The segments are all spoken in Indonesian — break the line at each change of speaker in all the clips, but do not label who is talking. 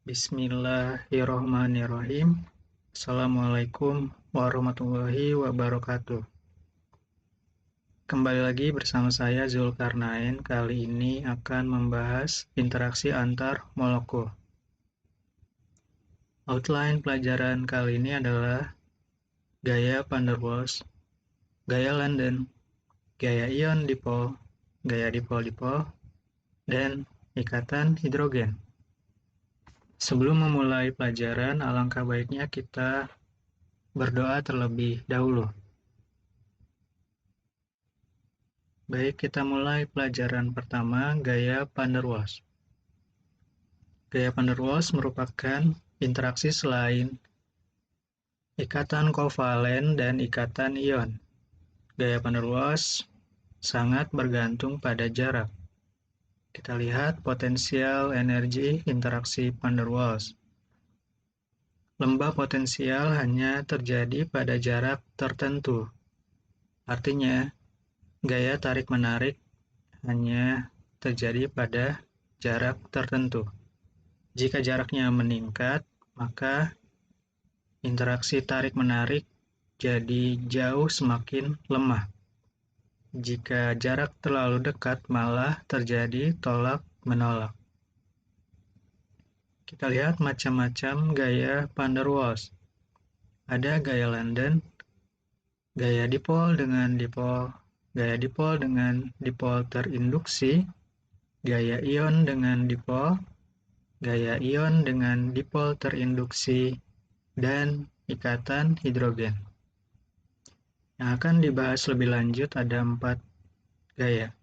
Bismillahirrohmanirrohim. Assalamualaikum warahmatullahi wabarakatuh. Kembali lagi bersama saya Zulkarnain. Kali ini akan membahas interaksi antar molekul. Outline pelajaran kali ini adalah gaya van der Waals, gaya London, gaya ion dipol, gaya dipol-dipol, dan ikatan hidrogen. Sebelum memulai pelajaran, alangkah baiknya kita berdoa terlebih dahulu. Baik, kita mulai pelajaran pertama, gaya van der Waals. Gaya van der Waals merupakan interaksi selain ikatan kovalen dan ikatan ion. Gaya van der Waals sangat bergantung pada jarak. Kita lihat potensial energi interaksi van der Waals. Lembah potensial hanya terjadi pada jarak tertentu. Artinya, gaya tarik-menarik hanya terjadi pada jarak tertentu. Jika jaraknya meningkat, maka interaksi tarik-menarik jadi jauh semakin lemah. Jika jarak terlalu dekat, malah terjadi tolak-menolak. Kita lihat macam-macam gaya van der Waals. Ada gaya London, gaya dipol dengan dipol, gaya dipol dengan dipol terinduksi, gaya ion dengan dipol, gaya ion dengan dipol terinduksi, dan ikatan hidrogen. Yang akan dibahas lebih lanjut ada 4 gaya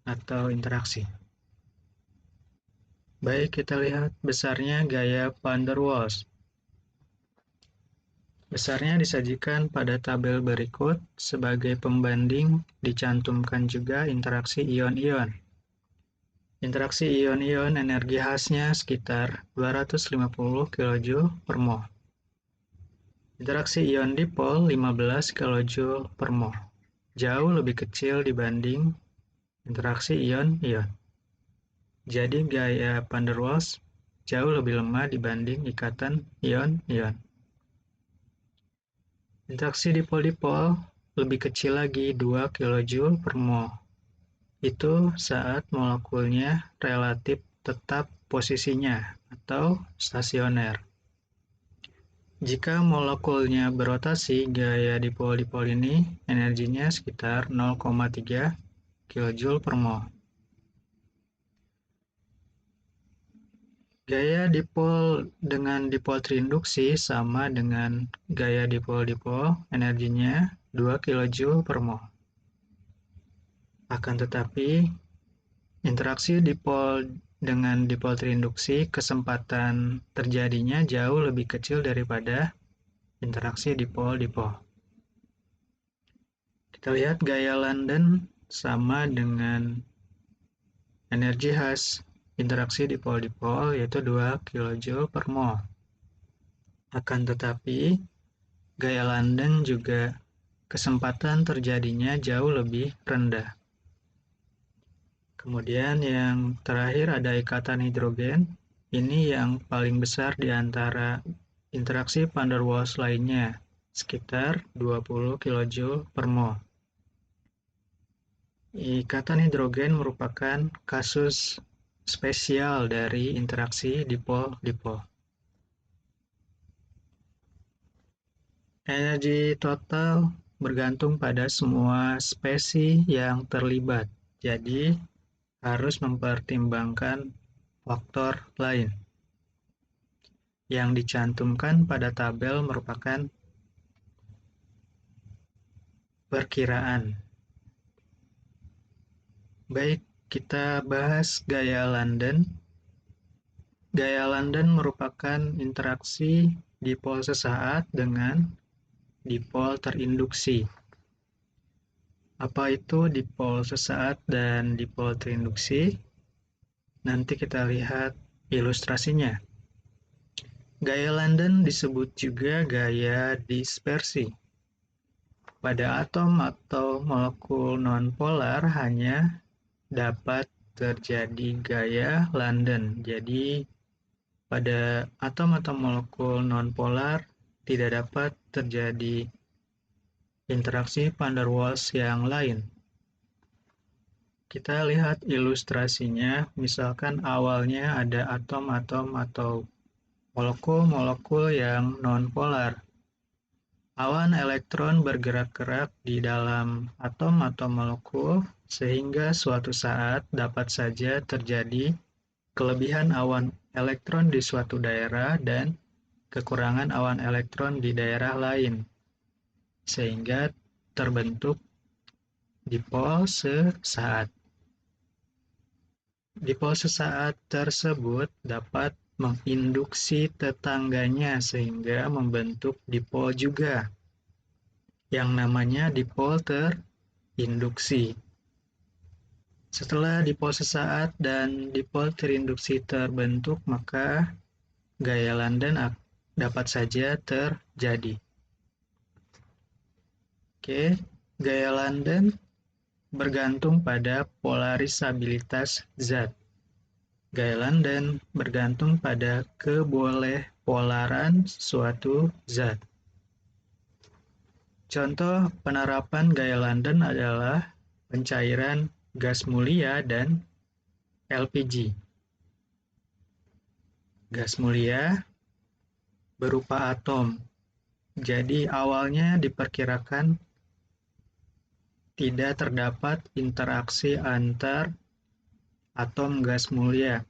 atau interaksi. Baik, kita lihat besarnya gaya van der Waals. Besarnya disajikan pada tabel berikut. Sebagai pembanding dicantumkan juga interaksi ion-ion. Interaksi ion-ion energi khasnya sekitar 250 kJ per mol. Interaksi ion dipol 15 kJ per mol. Jauh lebih kecil dibanding interaksi ion-ion. Jadi gaya van der Waals jauh lebih lemah dibanding ikatan ion-ion. Interaksi dipol-dipol lebih kecil lagi 2 kJ per mol. Itu saat molekulnya relatif tetap posisinya atau stasioner. Jika molekulnya berotasi, gaya dipol-dipol ini energinya sekitar 0,3 kJ per mol. Gaya dipol dengan dipol terinduksi sama dengan gaya dipol-dipol, energinya 2 kJ per mol. Akan tetapi, interaksi dipol dengan dipol terinduksi, kesempatan terjadinya jauh lebih kecil daripada interaksi dipol-dipol. Kita lihat gaya London sama dengan energi khas interaksi dipol-dipol, yaitu 2 kJ per mol. Akan tetapi, gaya London juga kesempatan terjadinya jauh lebih rendah. Kemudian yang terakhir ada ikatan hidrogen. Ini yang paling besar di antara interaksi van der Waals lainnya, sekitar 20 kJ per mol. Ikatan hidrogen merupakan kasus spesial dari interaksi dipol-dipol. Energi total bergantung pada semua spesies yang terlibat. Jadi, harus mempertimbangkan faktor lain. Yang dicantumkan pada tabel merupakan perkiraan. Baik, kita bahas gaya London. Gaya London merupakan interaksi dipol sesaat dengan dipol terinduksi. Apa itu dipol sesaat dan dipol terinduksi? Nanti kita lihat ilustrasinya. Gaya London disebut juga gaya dispersi. Pada atom atau molekul nonpolar hanya dapat terjadi gaya London. Jadi pada atom atau molekul nonpolar tidak dapat terjadi interaksi van der Waals yang lain. Kita lihat ilustrasinya, misalkan awalnya ada atom-atom atau molekul-molekul yang nonpolar. Awan elektron bergerak-gerak di dalam atom atau molekul, sehingga suatu saat dapat saja terjadi kelebihan awan elektron di suatu daerah dan kekurangan awan elektron di daerah lain, sehingga terbentuk dipol sesaat. Dipol sesaat tersebut dapat menginduksi tetangganya sehingga membentuk dipol juga, yang namanya dipol terinduksi. Setelah dipol sesaat dan dipol terinduksi terbentuk, maka gaya London dapat saja terjadi. Oke, gaya London bergantung pada polarisabilitas zat. Gaya London bergantung pada kebolehpolaran suatu zat. Contoh penerapan gaya London adalah pencairan gas mulia dan LPG. Gas mulia berupa atom. Jadi awalnya diperkirakan tidak terdapat interaksi antar atom gas mulia.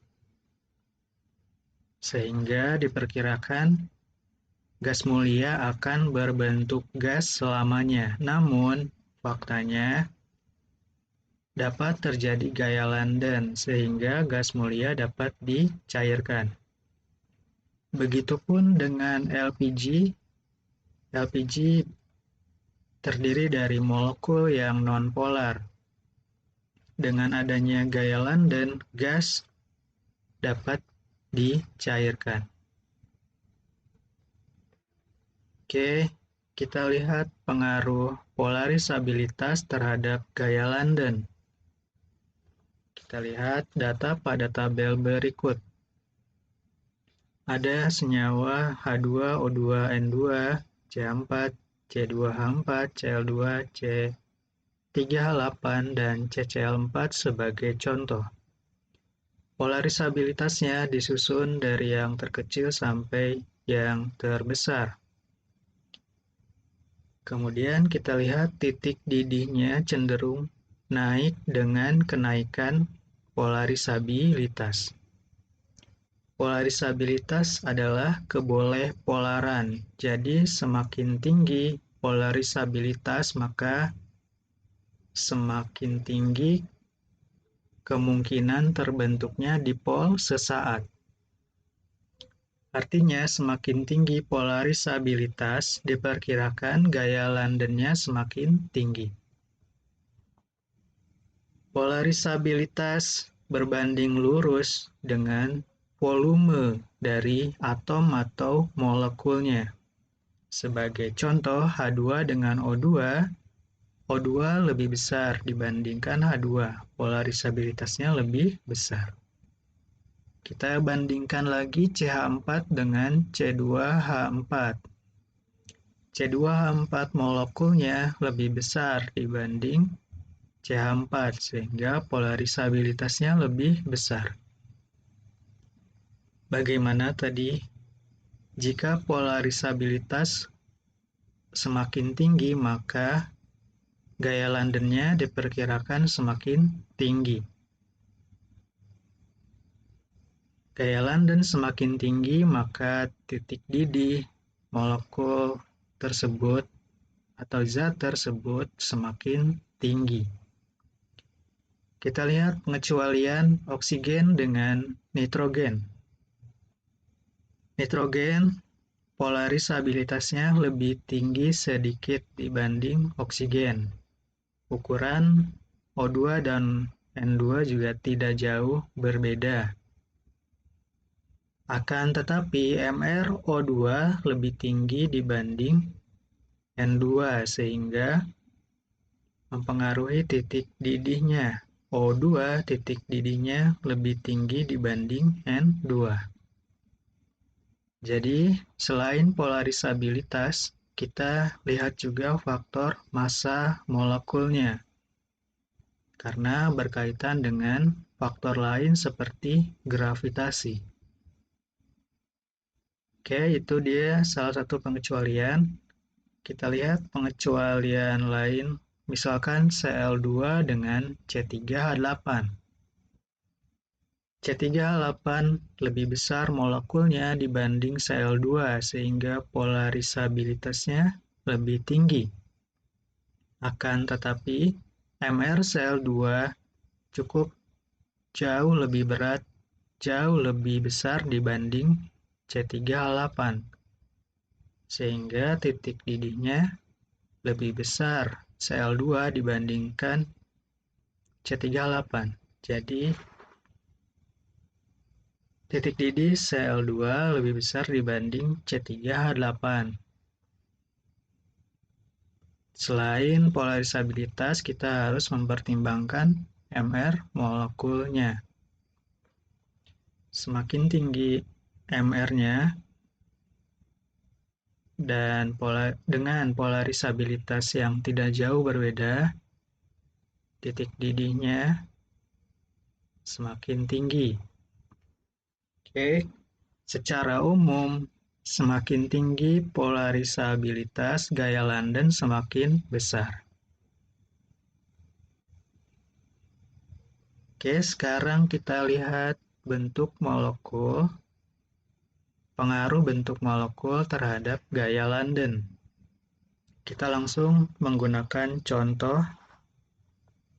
Sehingga diperkirakan gas mulia akan berbentuk gas selamanya. Namun, faktanya dapat terjadi gaya London sehingga gas mulia dapat dicairkan. Begitupun dengan LPG. LPG terdiri dari molekul yang nonpolar. Dengan adanya gaya London, gas dapat dicairkan. Oke, kita lihat pengaruh polarisabilitas terhadap gaya London. Kita lihat data pada tabel berikut. Ada senyawa H2O2N2, C4, C2H4, Cl2, C3H8, dan CCl4 sebagai contoh. Polarisabilitasnya disusun dari yang terkecil sampai yang terbesar. Kemudian kita lihat titik didihnya cenderung naik dengan kenaikan polarisabilitas. Polarisabilitas adalah kebolehpolaran. Jadi semakin tinggi polarisabilitas, maka semakin tinggi kemungkinan terbentuknya dipol sesaat. Artinya semakin tinggi polarisabilitas, diperkirakan gaya London-nya semakin tinggi. Polarisabilitas berbanding lurus dengan volume dari atom atau molekulnya. Sebagai contoh, H2 dengan O2, O2 lebih besar dibandingkan H2, polarisabilitasnya lebih besar. Kita bandingkan lagi CH4 dengan C2H4. C2H4 molekulnya lebih besar dibanding CH4 sehingga polarisabilitasnya lebih besar. Bagaimana tadi? Jika polarisabilitas semakin tinggi, maka gaya London-nya diperkirakan semakin tinggi. Gaya London semakin tinggi, maka titik didih molekul tersebut atau zat tersebut semakin tinggi. Kita lihat pengecualian oksigen dengan nitrogen. Nitrogen polarisabilitasnya lebih tinggi sedikit dibanding oksigen. Ukuran O2 dan N2 juga tidak jauh berbeda. Akan tetapi MrO2 lebih tinggi dibanding N2 sehingga mempengaruhi titik didihnya. O2 titik didihnya lebih tinggi dibanding N2. Jadi, selain polarisabilitas, kita lihat juga faktor massa molekulnya, karena berkaitan dengan faktor lain seperti gravitasi. Oke, itu dia salah satu pengecualian. Kita lihat pengecualian lain, misalkan Cl2 dengan C3H8. C3H8 lebih besar molekulnya dibanding Cl2 sehingga polarisabilitasnya lebih tinggi. Akan tetapi, MrCl2 cukup jauh lebih berat, jauh lebih besar dibanding C3H8, sehingga titik didihnya lebih besar Cl2 dibandingkan C3H8. Jadi, titik didih Cl2 lebih besar dibanding C3H8. Selain polarisabilitas, kita harus mempertimbangkan Mr molekulnya. Semakin tinggi Mr-nya dan dengan polarisabilitas yang tidak jauh berbeda, titik didihnya semakin tinggi. Oke, secara umum, semakin tinggi polarisabilitas, gaya London semakin besar. Oke, sekarang kita lihat bentuk molekul, pengaruh bentuk molekul terhadap gaya London. Kita langsung menggunakan contoh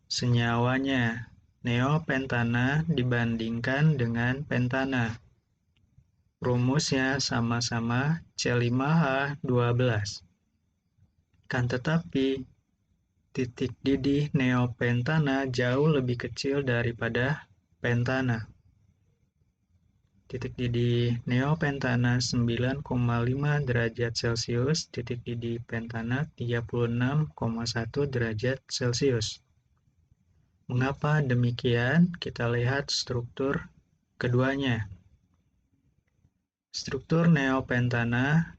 senyawanya, neopentana dibandingkan dengan pentana. Rumusnya sama-sama C5H12. Kan tetapi, titik didih neopentana jauh lebih kecil daripada pentana. Titik didih neopentana 9,5 derajat Celcius, titik didih pentana 36,1 derajat Celcius. Mengapa demikian? Kita lihat struktur keduanya. Struktur neopentana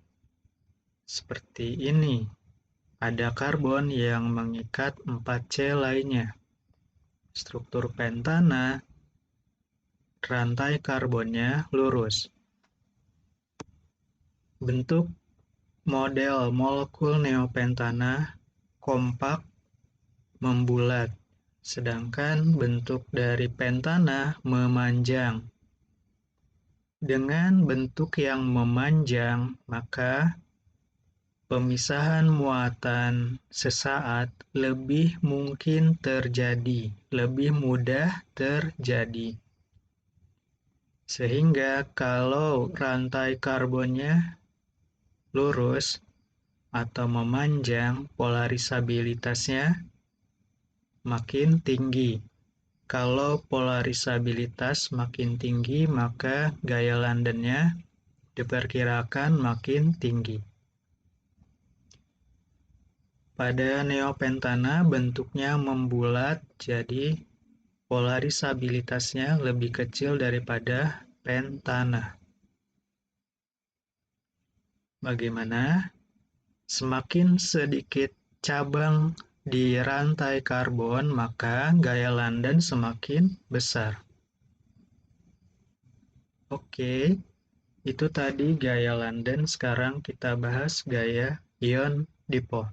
seperti ini. Ada karbon yang mengikat 4C lainnya. Struktur pentana, rantai karbonnya lurus. Bentuk model molekul neopentana kompak membulat, sedangkan bentuk dari pentana memanjang. Dengan bentuk yang memanjang, maka pemisahan muatan sesaat lebih mungkin terjadi, lebih mudah terjadi. Sehingga kalau rantai karbonnya lurus atau memanjang, polarisabilitasnya makin tinggi. Kalau polarisabilitas makin tinggi, maka gaya London-nya diperkirakan makin tinggi. Pada neopentana bentuknya membulat, jadi polarisabilitasnya lebih kecil daripada pentana. Bagaimana? Semakin sedikit cabang di rantai karbon, maka gaya London semakin besar. Oke, itu tadi gaya London. Sekarang kita bahas gaya ion dipol.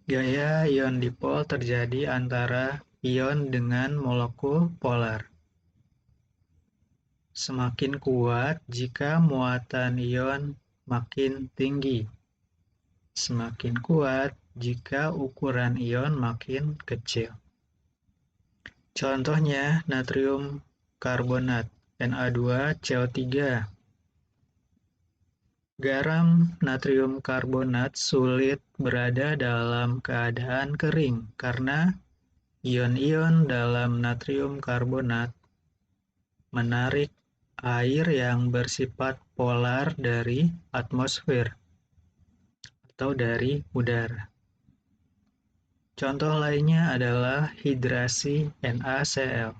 Gaya ion dipol terjadi antara ion dengan molekul polar. Semakin kuat jika muatan ion makin tinggi. Semakin kuat jika ukuran ion makin kecil. Contohnya natrium karbonat, Na2CO3. Garam natrium karbonat sulit berada dalam keadaan kering karena ion-ion dalam natrium karbonat menarik air yang bersifat polar dari atmosfer atau dari udara. Contoh lainnya adalah hidrasi NaCl.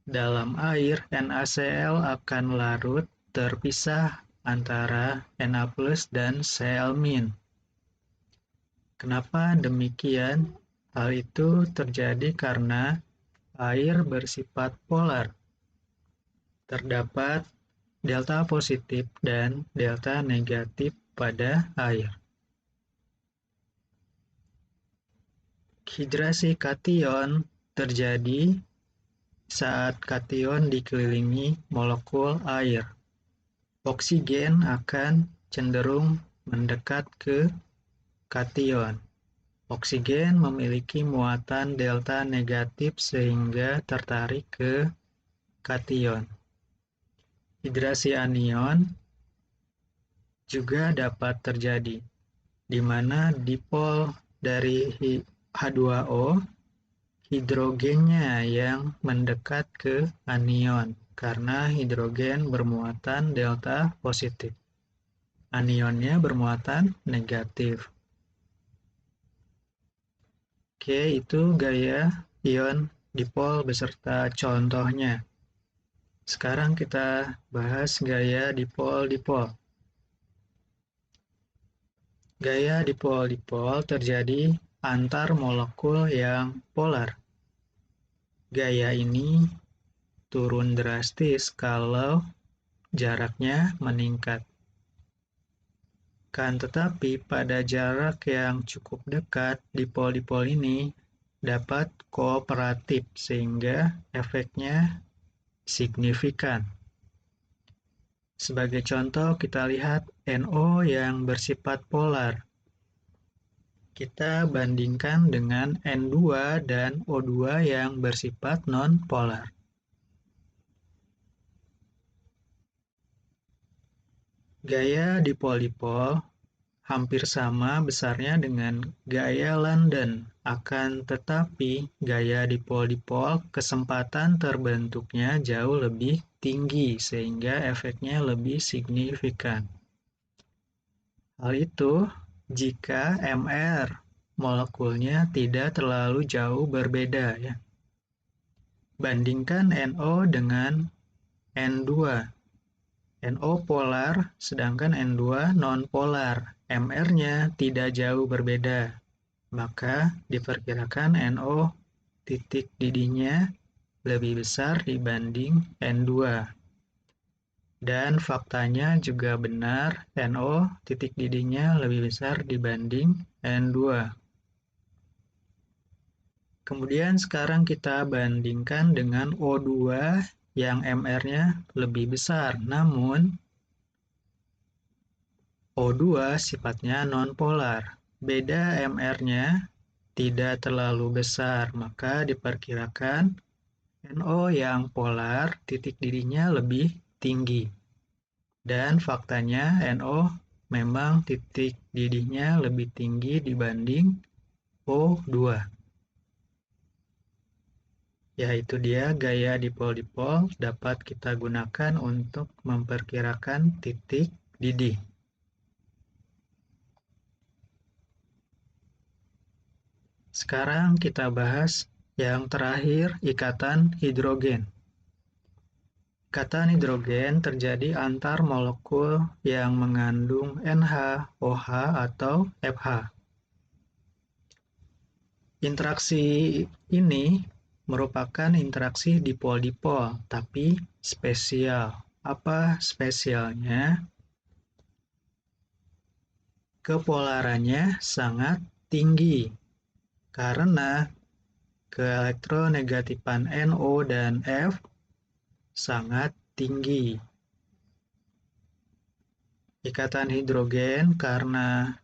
Dalam air, NaCl akan larut terpisah antara Na+ dan Cl-. Kenapa demikian? Hal itu terjadi karena air bersifat polar. Terdapat delta positif dan delta negatif pada air. Hidrasi kation terjadi saat kation dikelilingi molekul air. Oksigen akan cenderung mendekat ke kation. Oksigen memiliki muatan delta negatif sehingga tertarik ke kation. Hidrasi anion juga dapat terjadi, di mana dipol dari H2O, hidrogennya yang mendekat ke anion karena hidrogen bermuatan delta positif. Anionnya bermuatan negatif. Oke, itu gaya ion dipol beserta contohnya. Sekarang kita bahas gaya dipol-dipol. Gaya dipol-dipol terjadi antar molekul yang polar. Gaya ini turun drastis kalau jaraknya meningkat. Kan tetapi pada jarak yang cukup dekat, dipol-dipol ini dapat kooperatif sehingga efeknya signifikan. Sebagai contoh, kita lihat NO yang bersifat polar. Kita bandingkan dengan N2 dan O2 yang bersifat non-polar. Gaya dipol-dipol hampir sama besarnya dengan gaya London, akan tetapi gaya dipol-dipol kesempatan terbentuknya jauh lebih tinggi sehingga efeknya lebih signifikan. Hal itu jika Mr molekulnya tidak terlalu jauh berbeda ya. Bandingkan NO dengan N2. NO polar sedangkan N2 non-polar. Mr-nya tidak jauh berbeda. Maka diperkirakan NO titik didihnya lebih besar dibanding N2. Dan faktanya juga benar, NO titik didihnya lebih besar dibanding N2. Kemudian sekarang kita bandingkan dengan O2 yang Mr-nya lebih besar, namun O2 sifatnya non-polar. Beda Mr-nya tidak terlalu besar, maka diperkirakan NO yang polar titik didihnya lebih tinggi. Dan faktanya NO memang titik didihnya lebih tinggi dibanding O2. Yaitu dia gaya dipol-dipol dapat kita gunakan untuk memperkirakan titik didih. Sekarang kita bahas yang terakhir, ikatan hidrogen. Ikatan hidrogen terjadi antar molekul yang mengandung NH, OH, atau FH. Interaksi ini merupakan interaksi dipol-dipol, tapi spesial. Apa spesialnya? Kepolarannya sangat tinggi, karena keelektronegatifan NO dan F sangat tinggi. Ikatan hidrogen karena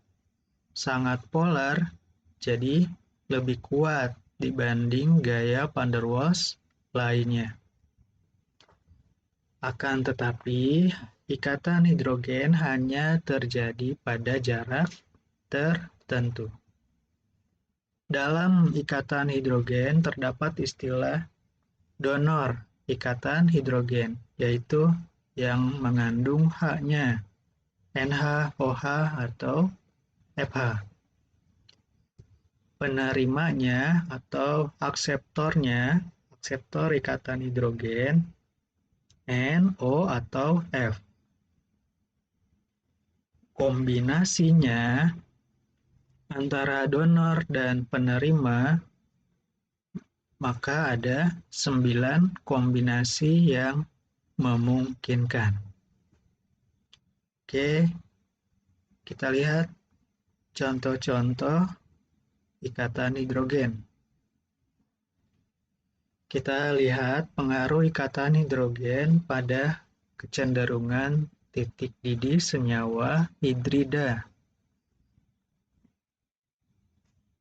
sangat polar, jadi lebih kuat dibanding gaya van der Waals lainnya. Akan tetapi, ikatan hidrogen hanya terjadi pada jarak tertentu. Dalam ikatan hidrogen terdapat istilah donor ikatan hidrogen, yaitu yang mengandung H-nya, NH, OH, atau FH. Penerimanya atau akseptornya, akseptor ikatan hidrogen, N, O, atau F. kombinasinya antara donor dan penerima, maka ada 9 kombinasi yang memungkinkan. Oke, kita lihat contoh-contoh ikatan hidrogen. Kita lihat pengaruh ikatan hidrogen pada kecenderungan titik didih senyawa hidrida.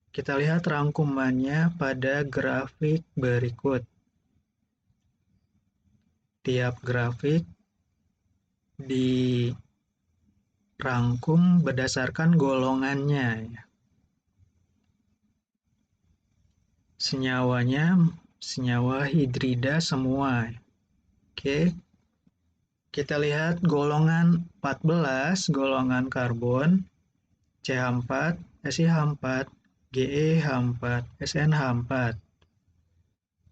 Kita lihat rangkumannya pada grafik berikut. Tiap grafik dirangkum berdasarkan golongannya. Senyawanya senyawa hidrida semua. Oke. Kita lihat golongan 14, golongan karbon, CH4, SiH4, GeH4, SnH4.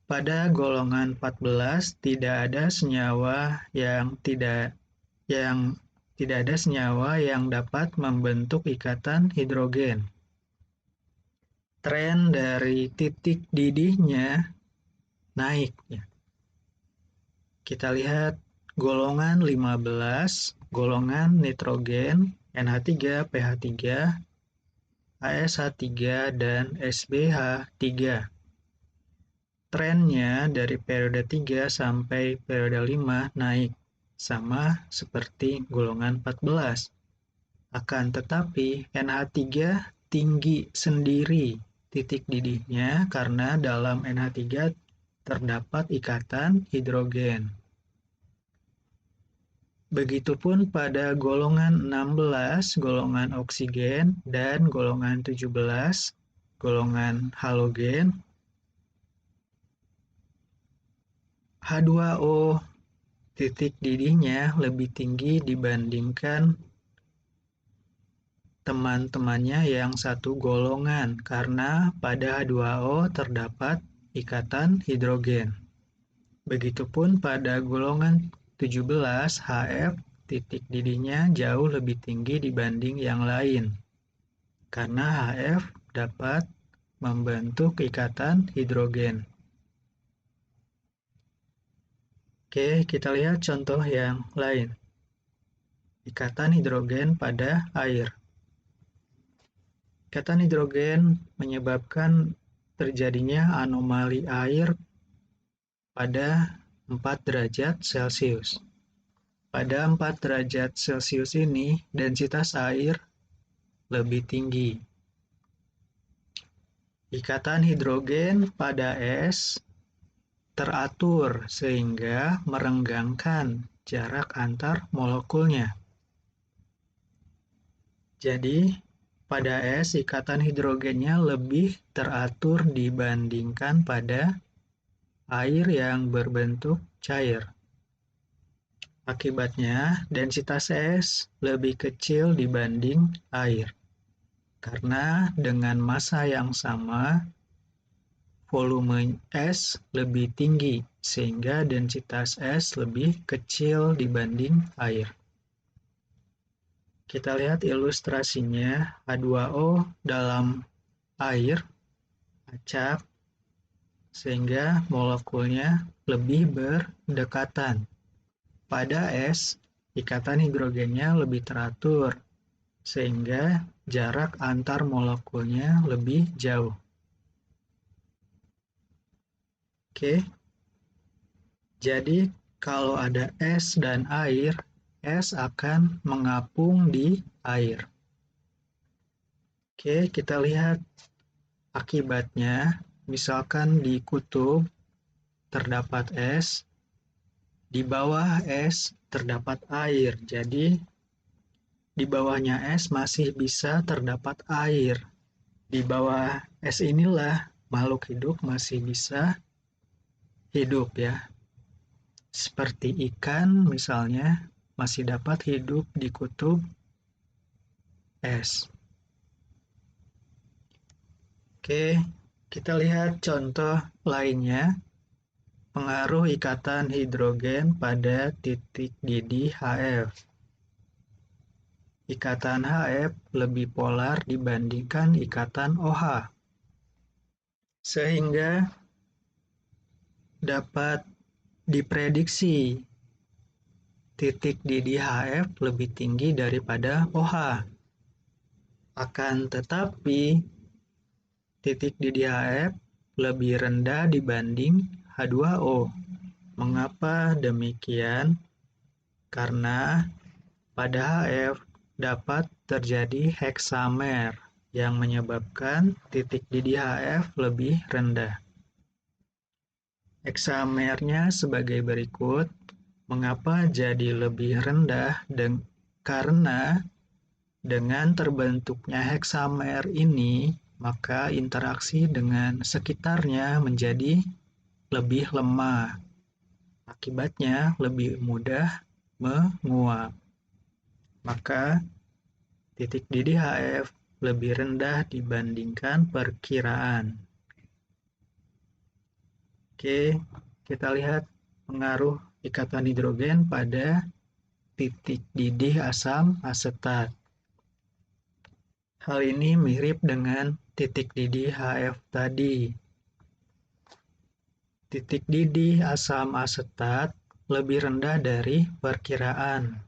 Pada golongan 14 tidak ada senyawa yang dapat membentuk ikatan hidrogen. Tren dari titik didihnya naik. Kita lihat golongan 15, golongan nitrogen, NH3, PH3, ASH3, dan SbH3. Trennya dari periode 3 sampai periode 5 naik, sama seperti golongan 14. Akan tetapi NH3 tinggi sendiri titik didihnya karena dalam NH3 terdapat ikatan hidrogen. Begitupun pada golongan 16, golongan oksigen, dan golongan 17, golongan halogen. H2O titik didihnya lebih tinggi dibandingkan teman-temannya yang satu golongan karena pada H2O terdapat ikatan hidrogen. Begitupun pada golongan 17, HF titik didihnya jauh lebih tinggi dibanding yang lain karena HF dapat membentuk ikatan hidrogen. Oke, kita lihat contoh yang lain. Ikatan hidrogen pada air. Ikatan hidrogen menyebabkan terjadinya anomali air pada 4 derajat Celcius. Pada 4 derajat Celcius ini, densitas air lebih tinggi. Ikatan hidrogen pada es teratur sehingga merenggangkan jarak antar molekulnya. Jadi, pada es ikatan hidrogennya lebih teratur dibandingkan pada air yang berbentuk cair. Akibatnya, densitas es lebih kecil dibanding air. Karena dengan massa yang sama, volume es lebih tinggi, sehingga densitas es lebih kecil dibanding air. Kita lihat ilustrasinya, H2O dalam air acak, sehingga molekulnya lebih berdekatan. Pada es, ikatan hidrogennya lebih teratur, sehingga jarak antar molekulnya lebih jauh. Oke, jadi kalau ada es dan air, es akan mengapung di air. Oke, kita lihat akibatnya. Misalkan di kutub terdapat es, di bawah es terdapat air. Jadi di bawahnya es masih bisa terdapat air. Di bawah es inilah makhluk hidup masih bisa hidup ya. Seperti ikan misalnya masih dapat hidup di kutub es. Oke, kita lihat contoh lainnya. Pengaruh ikatan hidrogen pada titik didih HF. ikatan HF lebih polar dibandingkan ikatan OH, sehingga dapat diprediksi titik didih HF lebih tinggi daripada OH. Akan tetapi, titik didih HF lebih rendah dibanding H2O. Mengapa demikian? Karena pada HF dapat terjadi heksamer yang menyebabkan titik didih HF lebih rendah. Heksamernya sebagai berikut. Mengapa jadi lebih rendah? Karena dengan terbentuknya heksamer ini, maka interaksi dengan sekitarnya menjadi lebih lemah. Akibatnya lebih mudah menguap. Maka titik didih HF lebih rendah dibandingkan perkiraan. Oke, kita lihat pengaruh ikatan hidrogen pada titik didih asam asetat. Hal ini mirip dengan titik didih HF tadi. Titik didih asam asetat lebih rendah dari perkiraan.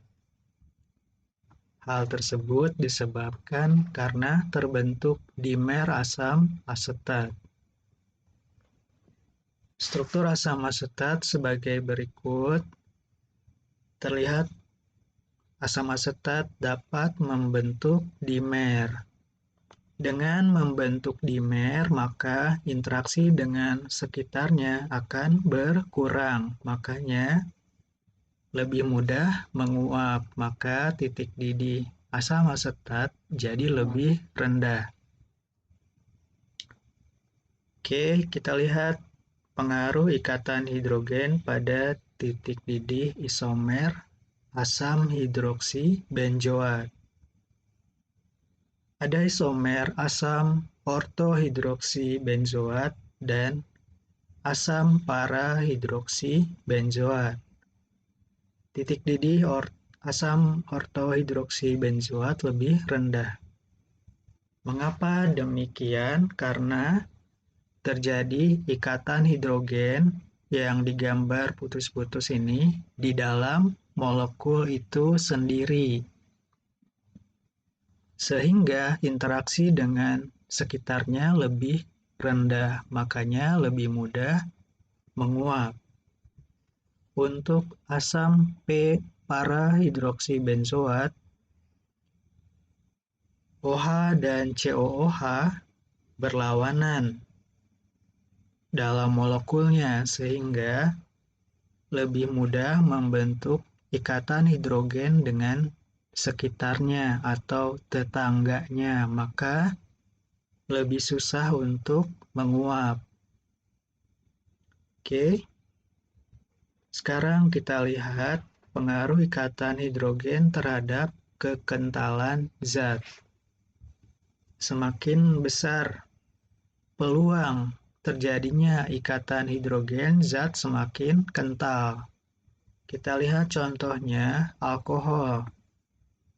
Hal tersebut disebabkan karena terbentuk dimer asam asetat. Struktur asam asetat sebagai berikut. Terlihat asam asetat dapat membentuk dimer. Dengan membentuk dimer, maka interaksi dengan sekitarnya akan berkurang. Makanya lebih mudah menguap, maka titik didih asam asetat jadi lebih rendah. Oke, kita lihat pengaruh ikatan hidrogen pada titik didih isomer asam hidroksi benzoat. Ada isomer asam ortohidroksi benzoat dan asam para-hidroksi benzoat. Titik didih asam ortohidroksi benzoat lebih rendah. Mengapa demikian? Karena terjadi ikatan hidrogen yang digambar putus-putus ini di dalam molekul itu sendiri. Sehingga interaksi dengan sekitarnya lebih rendah, makanya lebih mudah menguap. Untuk asam para-hidroksibenzoat, OH dan COOH berlawanan dalam molekulnya sehingga lebih mudah membentuk ikatan hidrogen dengan sekitarnya atau tetangganya, maka lebih susah untuk menguap. Oke. Sekarang kita lihat pengaruh ikatan hidrogen terhadap kekentalan zat. Semakin besar peluang terjadinya ikatan hidrogen, zat semakin kental. Kita lihat contohnya alkohol.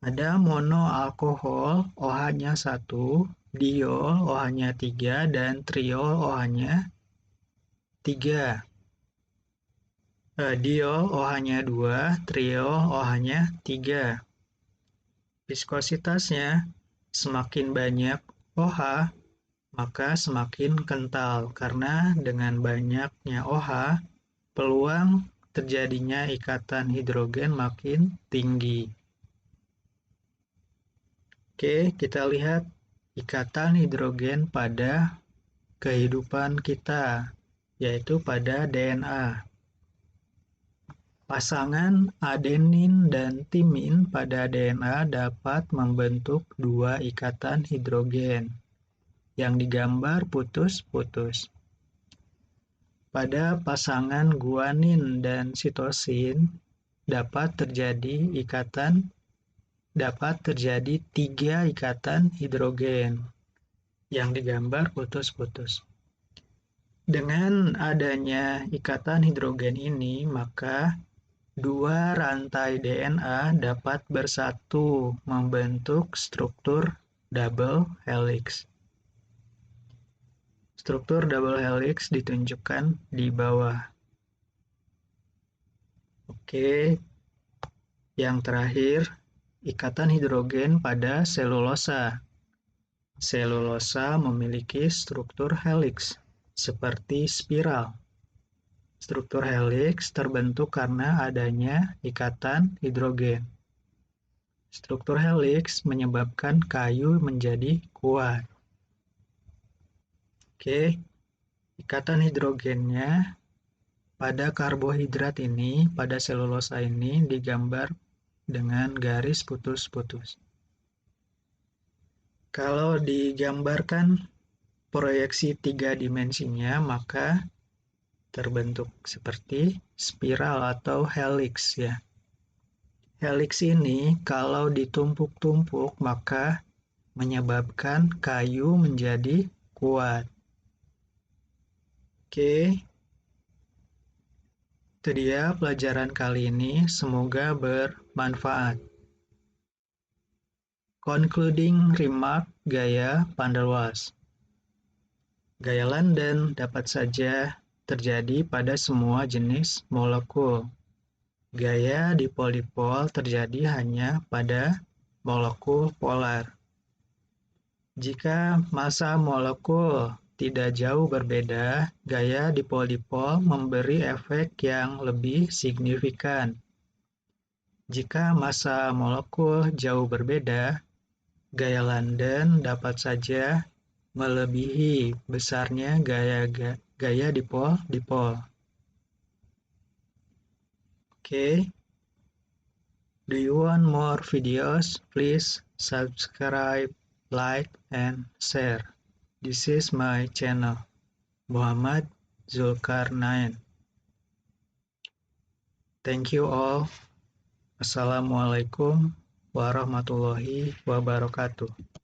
Ada monoalkohol, OH-nya 1, diol, OH-nya 3, dan triol, OH-nya 3. Diol, OH-nya 2, triol, OH-nya 3. Viskositasnya semakin banyak OH, maka semakin kental, karena dengan banyaknya OH, peluang terjadinya ikatan hidrogen makin tinggi. Oke, kita lihat ikatan hidrogen pada kehidupan kita, yaitu pada DNA. Pasangan adenin dan timin pada DNA dapat membentuk dua ikatan hidrogen yang digambar putus-putus. Pada pasangan guanin dan sitosin dapat terjadi tiga ikatan hidrogen yang digambar putus-putus. Dengan adanya ikatan hidrogen ini, maka Dua rantai DNA dapat bersatu membentuk struktur double helix. Struktur double helix ditunjukkan di bawah. Oke, yang terakhir, ikatan hidrogen pada selulosa. Selulosa memiliki struktur helix, seperti spiral. Struktur helix terbentuk karena adanya ikatan hidrogen. Struktur helix menyebabkan kayu menjadi kuat. Oke, ikatan hidrogennya pada karbohidrat ini, pada selulosa ini digambar dengan garis putus-putus. Kalau digambarkan proyeksi 3 dimensinya, maka terbentuk seperti spiral atau helix ya. Helix ini kalau ditumpuk-tumpuk maka menyebabkan kayu menjadi kuat. Oke, itu dia pelajaran kali ini, semoga bermanfaat. Concluding remark gaya van der Waals. Gaya London dapat saja terjadi pada semua jenis molekul. Gaya dipol-dipol terjadi hanya pada molekul polar. Jika massa molekul tidak jauh berbeda, gaya dipol-dipol memberi efek yang lebih signifikan. Jika massa molekul jauh berbeda, gaya London dapat saja melebihi besarnya gaya dipol-dipol. Okay. Do you want more videos? Please subscribe, like, and share. This is my channel, Muhammad Zulkarnain. Thank you all. Assalamualaikum warahmatullahi wabarakatuh.